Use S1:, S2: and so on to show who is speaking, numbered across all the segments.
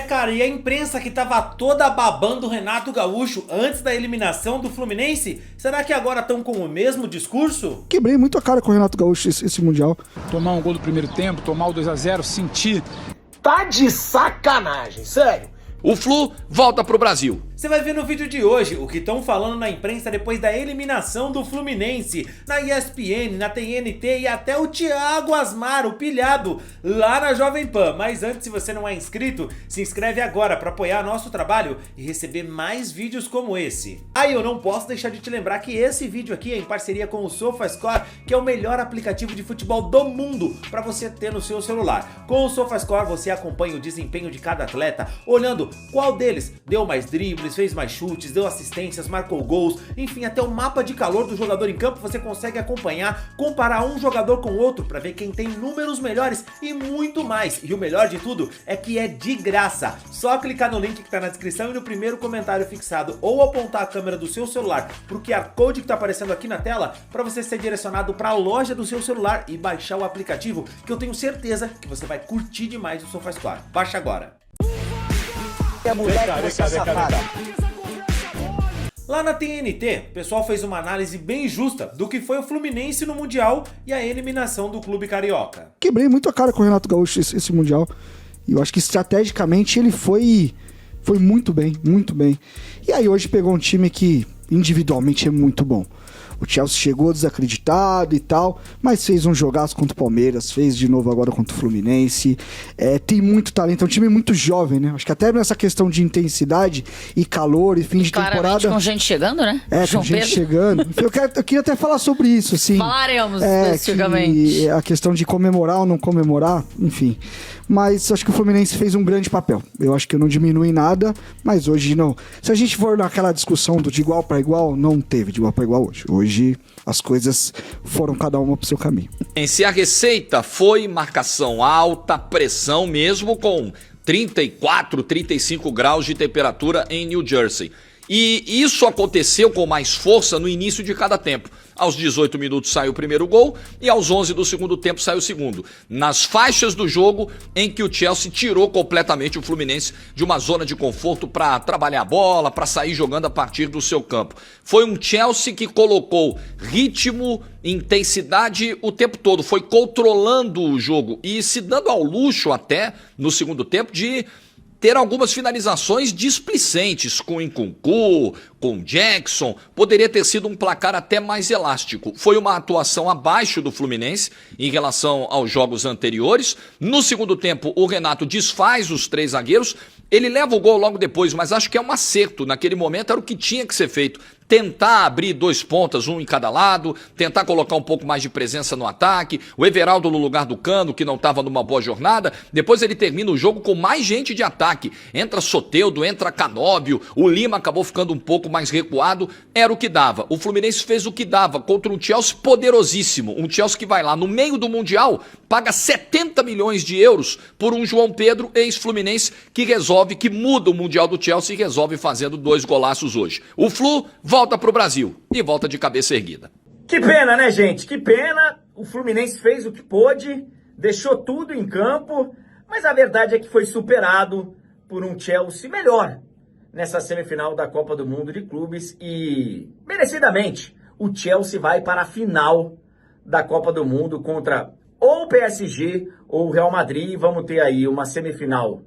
S1: Cara, e a imprensa que tava toda babando o Renato Gaúcho antes da eliminação do Fluminense, será que agora estão com o mesmo discurso?
S2: Quebrei muito a cara com o Renato Gaúcho esse Mundial.
S3: Tomar um gol do primeiro tempo, tomar o 2-0, sentir.
S4: Tá de sacanagem, sério.
S5: O Flu volta pro Brasil.
S1: Você vai ver no vídeo de hoje o que estão falando na imprensa depois da eliminação do Fluminense, na ESPN, na TNT e até o Thiago Asmar, o pilhado, lá na Jovem Pan. Mas antes, se você não é inscrito, se inscreve agora para apoiar nosso trabalho e receber mais vídeos como esse. Aí eu não posso deixar de te lembrar que esse vídeo aqui é em parceria com o SofaScore, que é o melhor aplicativo de futebol do mundo para você ter no seu celular. Com o SofaScore você acompanha o desempenho de cada atleta, olhando qual deles deu mais dribles, fez mais chutes, deu assistências, marcou gols, enfim, até o mapa de calor do jogador em campo você consegue acompanhar, comparar um jogador com o outro para ver quem tem números melhores e muito mais. E o melhor de tudo é que é de graça. Só clicar no link que tá na descrição e no primeiro comentário fixado ou apontar a câmera do seu celular pro QR Code que tá aparecendo aqui na tela para você ser direcionado para a loja do seu celular e baixar o aplicativo, que eu tenho certeza que você vai curtir demais o SofaScore. Baixa agora. Lá na TNT, o pessoal fez uma análise bem justa do que foi o Fluminense no Mundial e a eliminação do clube carioca.
S2: Quebrei muito a cara com o Renato Gaúcho esse Mundial. E eu acho que estrategicamente ele foi muito bem, muito bem. E aí hoje pegou um time que individualmente é muito bom. O Chelsea chegou desacreditado e tal, mas fez um jogaço contra o Palmeiras, fez de novo agora contra o Fluminense. Tem muito talento, é um time muito jovem, né? Acho que até nessa questão de intensidade e calor e fim de temporada...
S6: com gente chegando, né?
S2: Com gente chegando. Eu queria até falar sobre isso, assim.
S6: Falaremos especificamente.
S2: A questão de comemorar ou não comemorar, enfim. Mas acho que o Fluminense fez um grande papel. Eu acho que eu não diminui nada, mas hoje não. Se a gente for naquela discussão do de igual para igual, não teve de igual para igual hoje. Hoje as coisas foram cada uma pro seu caminho.
S5: Se a receita foi marcação alta, pressão mesmo com 34, 35 graus de temperatura em New Jersey. E isso aconteceu com mais força no início de cada tempo. Aos 18 minutos saiu o primeiro gol e aos 11 do segundo tempo saiu o segundo. Nas faixas do jogo em que o Chelsea tirou completamente o Fluminense de uma zona de conforto para trabalhar a bola, para sair jogando a partir do seu campo. Foi um Chelsea que colocou ritmo, intensidade o tempo todo, foi controlando o jogo e se dando ao luxo até no segundo tempo de ter algumas finalizações displicentes com Nkunku, com Jackson. Poderia ter sido um placar até mais elástico. Foi uma atuação abaixo do Fluminense em relação aos jogos anteriores. No segundo tempo, o Renato desfaz os três zagueiros. Ele leva o gol logo depois, mas acho que é um acerto. Naquele momento era o que tinha que ser feito. Tentar abrir dois pontas, um em cada lado, tentar colocar um pouco mais de presença no ataque. O Everaldo no lugar do Cano, que não estava numa boa jornada. Depois ele termina o jogo com mais gente de ataque. Entra Soteldo, entra Canóbio. O Lima acabou ficando um pouco mais recuado. Era o que dava. O Fluminense fez o que dava contra um Chelsea poderosíssimo. Um Chelsea que vai lá no meio do Mundial, paga 70 milhões de euros por um João Pedro, ex-Fluminense, que resolve, que muda o Mundial do Chelsea e resolve fazendo 2 golaços hoje. O Flu volta pro Brasil e volta de cabeça erguida.
S4: Que pena, né, gente? Que pena. O Fluminense fez o que pôde, deixou tudo em campo, mas a verdade é que foi superado por um Chelsea melhor nessa semifinal da Copa do Mundo de Clubes e, merecidamente, o Chelsea vai para a final da Copa do Mundo contra ou o PSG ou o Real Madrid. Vamos ter aí uma semifinal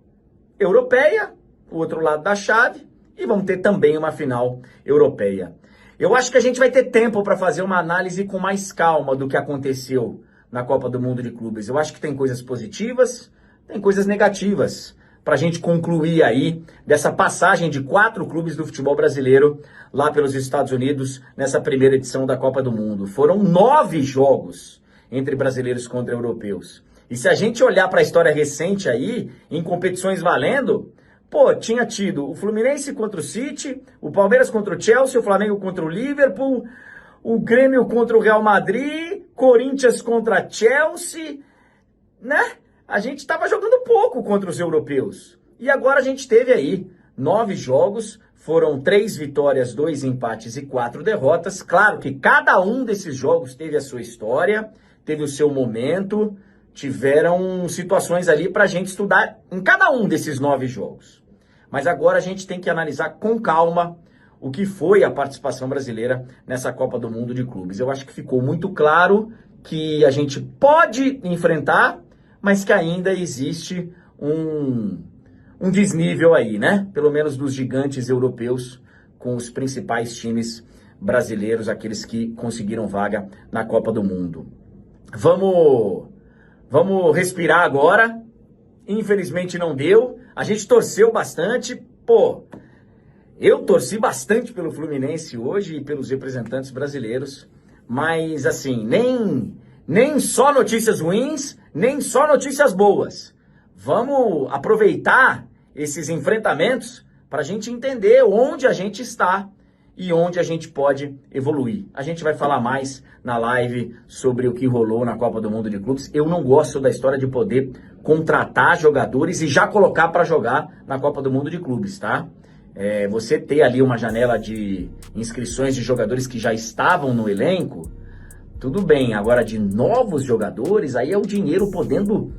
S4: europeia, o outro lado da chave, e vamos ter também uma final europeia. Eu acho que a gente vai ter tempo para fazer uma análise com mais calma do que aconteceu na Copa do Mundo de Clubes. Eu acho que tem coisas positivas, tem coisas negativas para a gente concluir aí dessa passagem de 4 clubes do futebol brasileiro lá pelos Estados Unidos nessa primeira edição da Copa do Mundo. Foram 9 jogos entre brasileiros contra europeus. E se a gente olhar para a história recente aí, em competições valendo, tinha tido o Fluminense contra o City, o Palmeiras contra o Chelsea, o Flamengo contra o Liverpool, o Grêmio contra o Real Madrid, Corinthians contra Chelsea, né? A gente estava jogando pouco contra os europeus. E agora a gente teve aí 9 jogos, foram 3 vitórias, 2 empates e 4 derrotas. Claro que cada um desses jogos teve a sua história, teve o seu momento, tiveram situações ali para a gente estudar em cada um desses 9 jogos. Mas agora a gente tem que analisar com calma o que foi a participação brasileira nessa Copa do Mundo de Clubes. Eu acho que ficou muito claro que a gente pode enfrentar, mas que ainda existe um desnível aí, né? Pelo menos dos gigantes europeus com os principais times brasileiros, aqueles que conseguiram vaga na Copa do Mundo. Vamos respirar agora. Infelizmente não deu. A gente torceu bastante. Pô, eu torci bastante pelo Fluminense hoje e pelos representantes brasileiros. Mas, assim, nem só notícias ruins, nem só notícias boas. Vamos aproveitar esses enfrentamentos para a gente entender onde a gente está e onde a gente pode evoluir. A gente vai falar mais na live sobre o que rolou na Copa do Mundo de Clubes. Eu não gosto da história de poder contratar jogadores e já colocar para jogar na Copa do Mundo de Clubes, tá? Você ter ali uma janela de inscrições de jogadores que já estavam no elenco, tudo bem. Agora, de novos jogadores, aí é o dinheiro podendo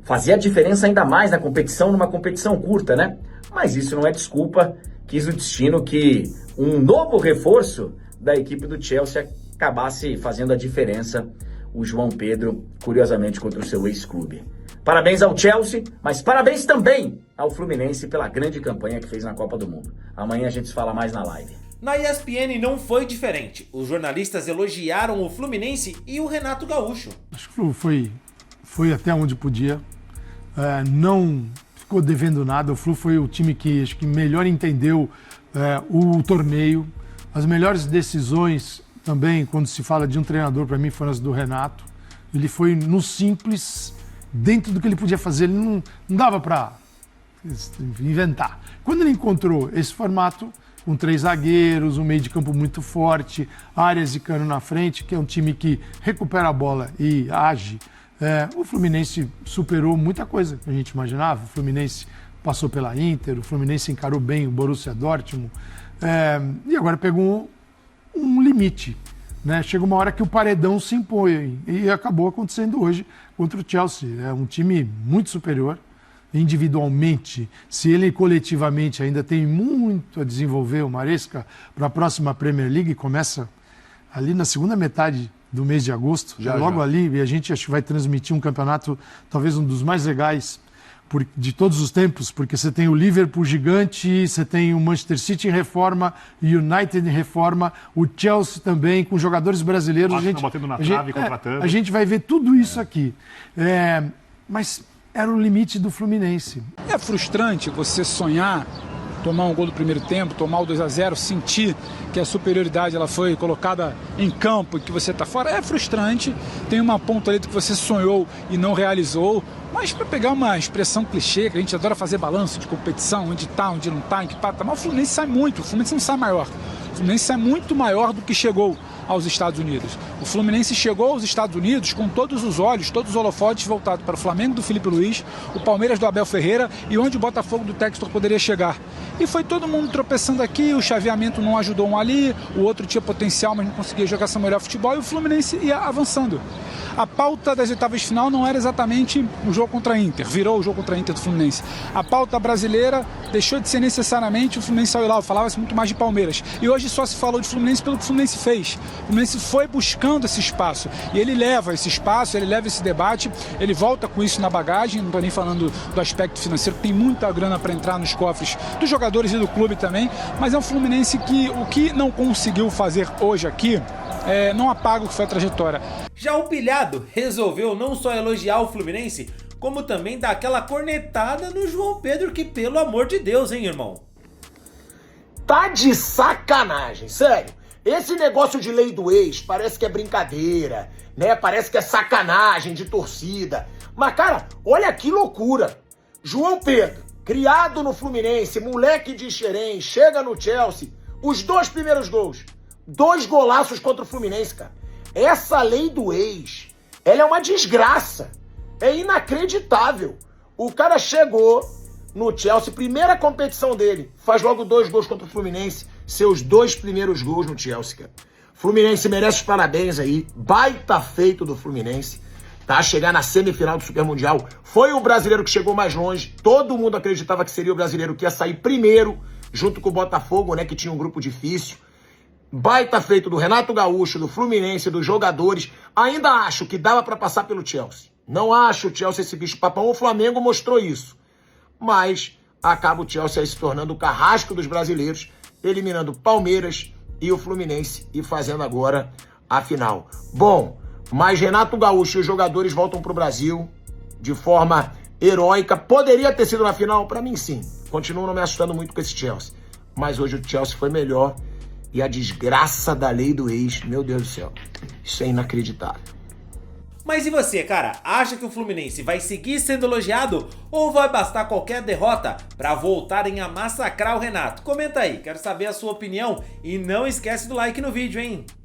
S4: fazer a diferença ainda mais na competição, numa competição curta, né? Mas isso não é desculpa. Quis o destino que um novo reforço da equipe do Chelsea acabasse fazendo a diferença, o João Pedro, curiosamente, contra o seu ex-clube. Parabéns ao Chelsea, mas parabéns também ao Fluminense pela grande campanha que fez na Copa do Mundo. Amanhã a gente fala mais na live.
S1: Na ESPN não foi diferente. Os jornalistas elogiaram o Fluminense e o Renato Gaúcho.
S7: Acho que o Flu foi até onde podia. Não ficou devendo nada. O Flu foi o time que acho que melhor entendeu o torneio. As melhores decisões também, quando se fala de um treinador, para mim, foram as do Renato. Ele foi no simples, dentro do que ele podia fazer. Ele não dava para inventar. Quando ele encontrou esse formato, com 3 zagueiros, um meio de campo muito forte, Arias e Cano na frente, que é um time que recupera a bola e age, o Fluminense superou muita coisa que a gente imaginava. O Fluminense passou pela Inter, o Fluminense encarou bem o Borussia Dortmund, e agora pegou um limite, né? Chega uma hora que o paredão se impõe, e acabou acontecendo hoje contra o Chelsea. É um time muito superior individualmente. Se ele coletivamente ainda tem muito a desenvolver, o Maresca, para a próxima Premier League, começa ali na segunda metade do mês de agosto, logo ali, e a gente acho que vai transmitir um campeonato, talvez um dos mais legais de todos os tempos, porque você tem o Liverpool gigante, você tem o Manchester City em reforma, o United em reforma, o Chelsea também, com jogadores brasileiros.
S8: Batendo na trave, contratando.
S7: A gente vai ver tudo isso aqui. Mas era o limite do Fluminense.
S3: É frustrante você sonhar, tomar um gol do primeiro tempo, tomar o 2-0, sentir que a superioridade ela foi colocada em campo e que você está fora. É frustrante. Tem uma ponta ali que você sonhou e não realizou. Mas para pegar uma expressão clichê, que a gente adora fazer balanço de competição, onde está, onde não está, em que pata, mas o Fluminense sai muito. O Fluminense não sai maior. O Fluminense sai muito maior do que chegou aos Estados Unidos. O Fluminense chegou aos Estados Unidos com todos os olhos, todos os holofotes voltados para o Flamengo do Felipe Luiz, o Palmeiras do Abel Ferreira e onde o Botafogo do Textor poderia chegar. E foi todo mundo tropeçando aqui, o chaveamento não ajudou um ali, o outro tinha potencial, mas não conseguia jogar seu melhor futebol e o Fluminense ia avançando. A pauta das oitavas de final não era exatamente o jogo contra a Inter, virou o jogo contra a Inter do Fluminense. A pauta brasileira deixou de ser necessariamente o Fluminense saiu lá, falava-se muito mais de Palmeiras. E hoje só se falou de Fluminense pelo que o Fluminense fez. O Fluminense foi buscando esse espaço e ele leva esse espaço, ele leva esse debate, ele volta com isso na bagagem, não estou nem falando do aspecto financeiro, tem muita grana para entrar nos cofres dos jogadores e do clube também, mas é um Fluminense que o que não conseguiu fazer hoje aqui não apaga o que foi a trajetória.
S1: Já o Pilhado resolveu não só elogiar o Fluminense, como também dar aquela cornetada no João Pedro, que pelo amor de Deus, hein, irmão?
S9: Tá de sacanagem, sério. Esse negócio de lei do ex parece que é brincadeira, né? Parece que é sacanagem de torcida. Mas, cara, olha que loucura. João Pedro, criado no Fluminense, moleque de Xerém, chega no Chelsea, os 2 primeiros gols, 2 golaços contra o Fluminense, cara. Essa lei do ex, ela é uma desgraça. É inacreditável. O cara chegou no Chelsea, primeira competição dele, faz logo 2 gols contra o Fluminense, seus 2 primeiros gols no Chelsea, cara. Fluminense merece os parabéns aí, baita feito do Fluminense. tá? Chegar na semifinal do Super Mundial. Foi o brasileiro que chegou mais longe. Todo mundo acreditava que seria o brasileiro que ia sair primeiro, junto com o Botafogo, né? Que tinha um grupo difícil. Baita feito do Renato Gaúcho, do Fluminense, dos jogadores. Ainda acho que dava pra passar pelo Chelsea. Não acho o Chelsea esse bicho papão. O Flamengo mostrou isso. Mas acaba o Chelsea aí se tornando o carrasco dos brasileiros, eliminando Palmeiras e o Fluminense e fazendo agora a final. Bom, mas Renato Gaúcho e os jogadores voltam pro Brasil de forma heróica. Poderia ter sido na final? Pra mim, sim. Continuo não me assustando muito com esse Chelsea. Mas hoje o Chelsea foi melhor. E a desgraça da lei do ex, meu Deus do céu. Isso é inacreditável.
S1: Mas e você, cara? Acha que o Fluminense vai seguir sendo elogiado? Ou vai bastar qualquer derrota pra voltarem a massacrar o Renato? Comenta aí, quero saber a sua opinião. E não esquece do like no vídeo, hein?